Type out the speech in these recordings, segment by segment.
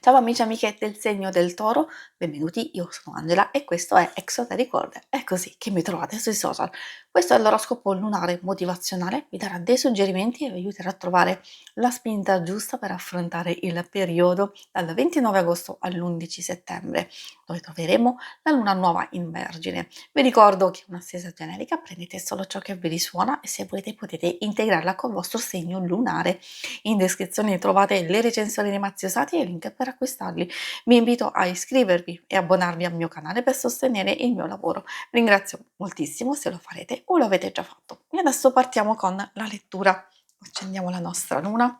Ciao amici e amiche del segno del Toro, benvenuti, io sono Angela e questo è Exoteric Order, è così che mi trovate sui social. Questo è l'oroscopo lunare motivazionale, vi darà dei suggerimenti e vi aiuterà a trovare la spinta giusta per affrontare il periodo dal 29 agosto all'11 settembre, dove troveremo la luna nuova in Vergine. Vi ricordo che è una stesa generica, prendete solo ciò che vi risuona e se volete potete integrarla col vostro segno lunare. In descrizione trovate le recensioni dei mazzi usati e il link per acquistarli. Vi invito a iscrivervi e abbonarvi al mio canale per sostenere il mio lavoro. Ringrazio moltissimo se lo farete o lo avete già fatto. E adesso partiamo con la lettura. Accendiamo la nostra luna.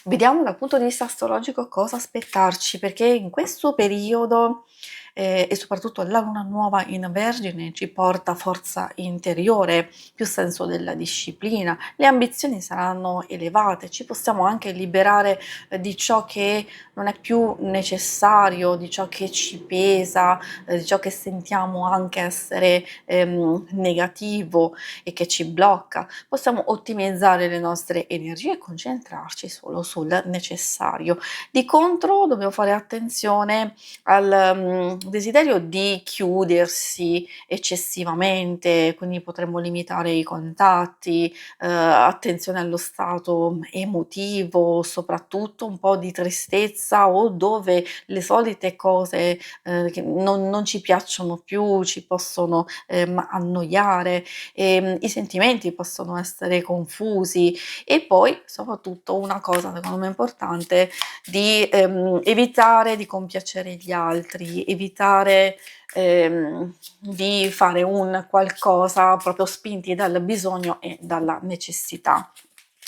Vediamo dal punto di vista astrologico cosa aspettarci, perché in questo periodo e soprattutto la luna nuova in Vergine ci porta forza interiore, più senso della disciplina, le ambizioni saranno elevate, ci possiamo anche liberare di ciò che non è più necessario, di ciò che ci pesa, di ciò che sentiamo anche essere negativo e che ci blocca. Possiamo ottimizzare le nostre energie e concentrarci solo sul necessario. Di contro dobbiamo fare attenzione al desiderio di chiudersi eccessivamente, quindi potremmo limitare i contatti, attenzione allo stato emotivo, soprattutto un po' di tristezza o dove le solite cose che non ci piacciono più ci possono annoiare, i sentimenti possono essere confusi e poi soprattutto una cosa secondo me importante di evitare di compiacere gli altri, evitare di fare un qualcosa proprio spinti dal bisogno e dalla necessità.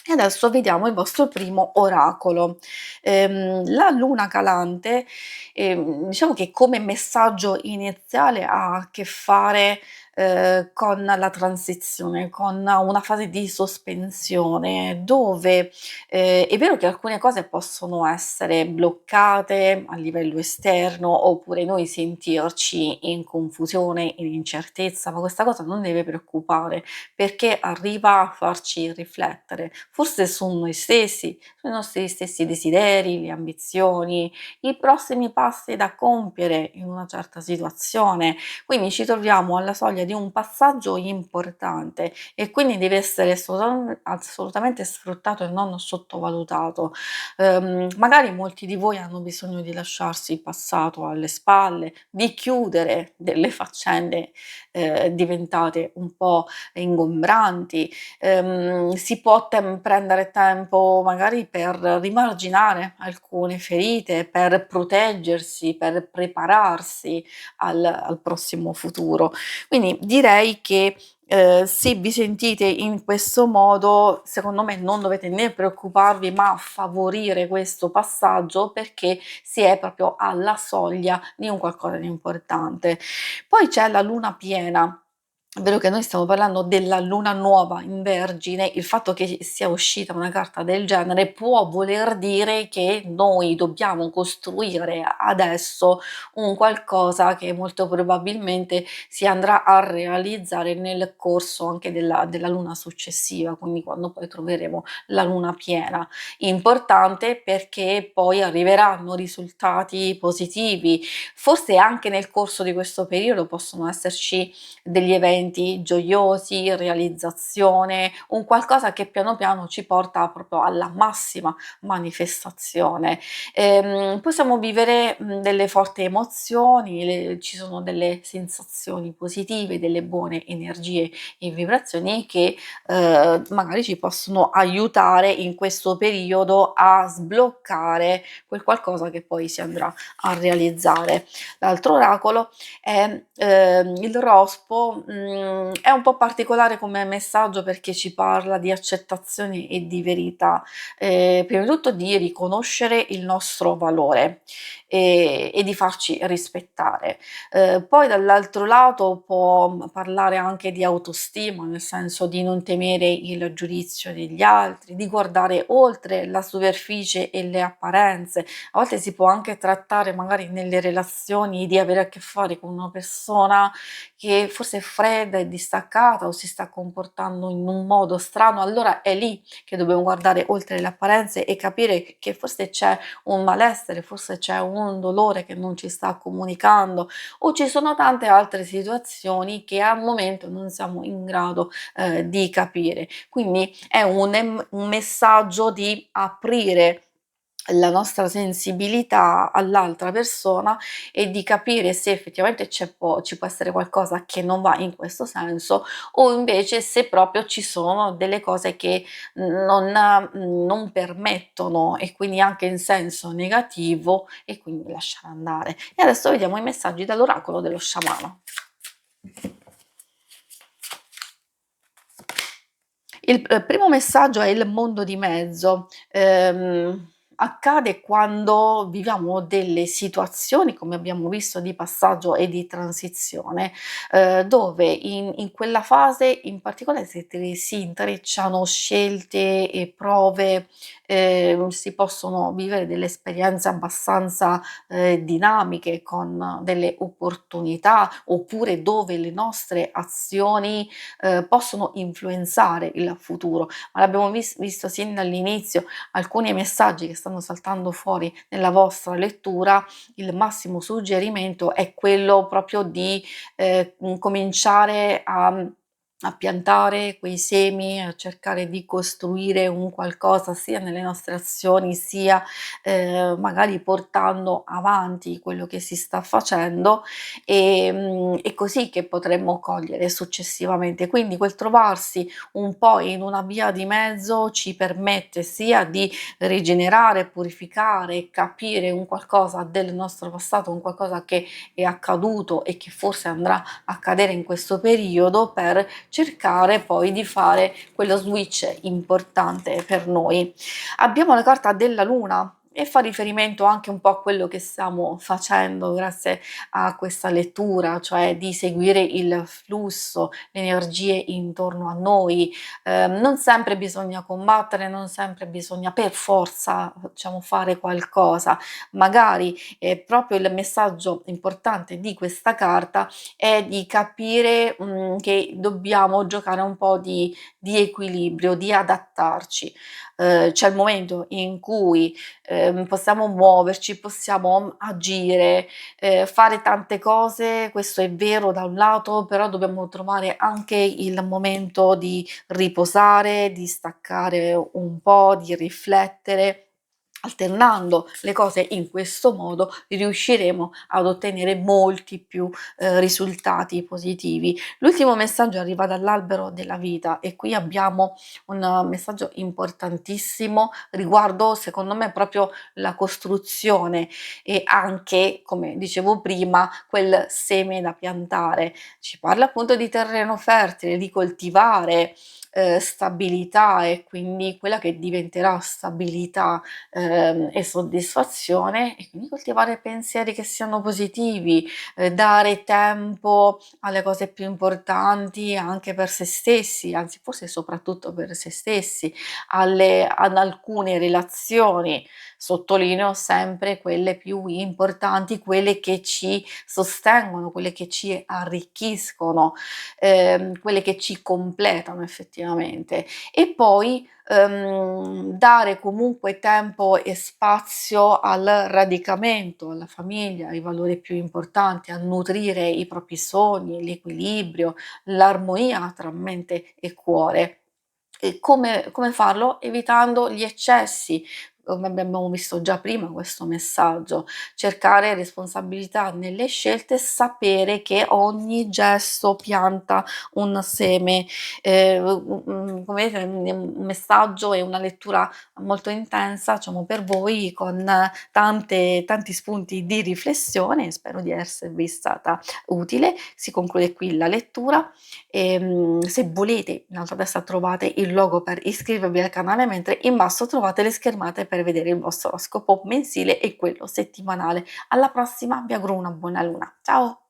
E adesso vediamo il vostro primo oracolo. La luna calante, diciamo che come messaggio iniziale ha a che fare con la transizione, con una fase di sospensione dove è vero che alcune cose possono essere bloccate a livello esterno oppure noi sentirci in confusione, in incertezza, ma questa cosa non deve preoccupare perché arriva a farci riflettere, forse su noi stessi, sui nostri stessi desideri, le ambizioni, i prossimi passi da compiere in una certa situazione. Quindi ci troviamo alla soglia di un passaggio importante e quindi deve essere assolutamente sfruttato e non sottovalutato. Magari molti di voi hanno bisogno di lasciarsi il passato alle spalle, di chiudere delle faccende diventate un po' ingombranti, si può prendere tempo magari per rimarginare alcune ferite, per proteggersi, per prepararsi al prossimo futuro. Quindi direi che se vi sentite in questo modo, secondo me non dovete né preoccuparvi, ma favorire questo passaggio perché si è proprio alla soglia di un qualcosa di importante. Poi c'è la luna piena. È vero che noi stiamo parlando della luna nuova in Vergine, il fatto che sia uscita una carta del genere può voler dire che noi dobbiamo costruire adesso un qualcosa che molto probabilmente si andrà a realizzare nel corso anche della luna successiva, quindi quando poi troveremo la luna piena. Importante perché poi arriveranno risultati positivi. Forse anche nel corso di questo periodo possono esserci degli eventi gioiosi, realizzazione, un qualcosa che piano piano ci porta proprio alla massima manifestazione. Possiamo vivere delle forti emozioni, ci sono delle sensazioni positive, delle buone energie e vibrazioni che magari ci possono aiutare in questo periodo a sbloccare quel qualcosa che poi si andrà a realizzare. L'altro oracolo è il rospo, è un po' particolare come messaggio perché ci parla di accettazione e di verità, prima di tutto di riconoscere il nostro valore e di farci rispettare. Poi dall'altro lato può parlare anche di autostima, nel senso di non temere il giudizio degli altri, di guardare oltre la superficie e le apparenze. A volte si può anche trattare magari nelle relazioni di avere a che fare con una persona che forse è fredda e distaccata o si sta comportando in un modo strano, allora è lì che dobbiamo guardare oltre le apparenze e capire che forse c'è un malessere, forse c'è un dolore che non ci sta comunicando, o ci sono tante altre situazioni che al momento non siamo in grado di capire. Quindi è un messaggio di aprire la nostra sensibilità all'altra persona e di capire se effettivamente ci può essere qualcosa che non va in questo senso, o invece se proprio ci sono delle cose che non permettono, e quindi anche in senso negativo, e quindi lasciare andare. E adesso vediamo i messaggi dall'oracolo dello sciamano. Il primo messaggio è il mondo di mezzo. Accade quando viviamo delle situazioni, come abbiamo visto, di passaggio e di transizione, dove in quella fase in particolare si intrecciano scelte e prove, si possono vivere delle esperienze abbastanza, dinamiche, con delle opportunità, oppure dove le nostre azioni possono influenzare il futuro. Ma l'abbiamo visto sin dall'inizio, alcuni messaggi che stanno saltando fuori nella vostra lettura, il massimo suggerimento è quello proprio di cominciare a piantare quei semi, a cercare di costruire un qualcosa sia nelle nostre azioni, sia magari portando avanti quello che si sta facendo, è così che potremmo cogliere successivamente. Quindi quel trovarsi un po' in una via di mezzo ci permette sia di rigenerare, purificare, capire un qualcosa del nostro passato, un qualcosa che è accaduto e che forse andrà a accadere in questo periodo, per cercare poi di fare quello switch importante per noi. Abbiamo la carta della luna e fa riferimento anche un po' a quello che stiamo facendo grazie a questa lettura, cioè di seguire il flusso, le energie intorno a noi. Non sempre bisogna combattere, non sempre bisogna per forza, diciamo, fare qualcosa. Magari proprio il messaggio importante di questa carta è di capire che dobbiamo giocare un po' di equilibrio, di adattarci. C'è il momento in cui possiamo muoverci, possiamo agire, fare tante cose, questo è vero da un lato, però dobbiamo trovare anche il momento di riposare, di staccare un po', di riflettere. Alternando le cose in questo modo riusciremo ad ottenere molti più risultati positivi. L'ultimo messaggio arriva dall'albero della vita e qui abbiamo un messaggio importantissimo riguardo, secondo me, proprio la costruzione e anche, come dicevo prima, quel seme da piantare. Ci parla appunto di terreno fertile, di coltivare stabilità, e quindi quella che diventerà stabilità e soddisfazione, e quindi coltivare pensieri che siano positivi, dare tempo alle cose più importanti anche per se stessi, anzi forse soprattutto per se stessi, ad alcune relazioni, sottolineo sempre quelle più importanti, quelle che ci sostengono, quelle che ci arricchiscono, quelle che ci completano effettivamente. E poi dare comunque tempo e spazio al radicamento, alla famiglia, ai valori più importanti, a nutrire i propri sogni, l'equilibrio, l'armonia tra mente e cuore. E come farlo? Evitando gli eccessi, come abbiamo visto già prima questo messaggio, cercare responsabilità nelle scelte, sapere che ogni gesto pianta un seme. Come vedete, è un messaggio e una lettura molto intensa, diciamo, per voi, con tanti spunti di riflessione. Spero di esservi stata utile. Si conclude qui la lettura. Se volete, in alto a destra trovate il logo per iscrivervi al canale, mentre in basso trovate le schermate per vedere il vostro oroscopo mensile e quello settimanale. Alla prossima, vi auguro una buona luna. Ciao!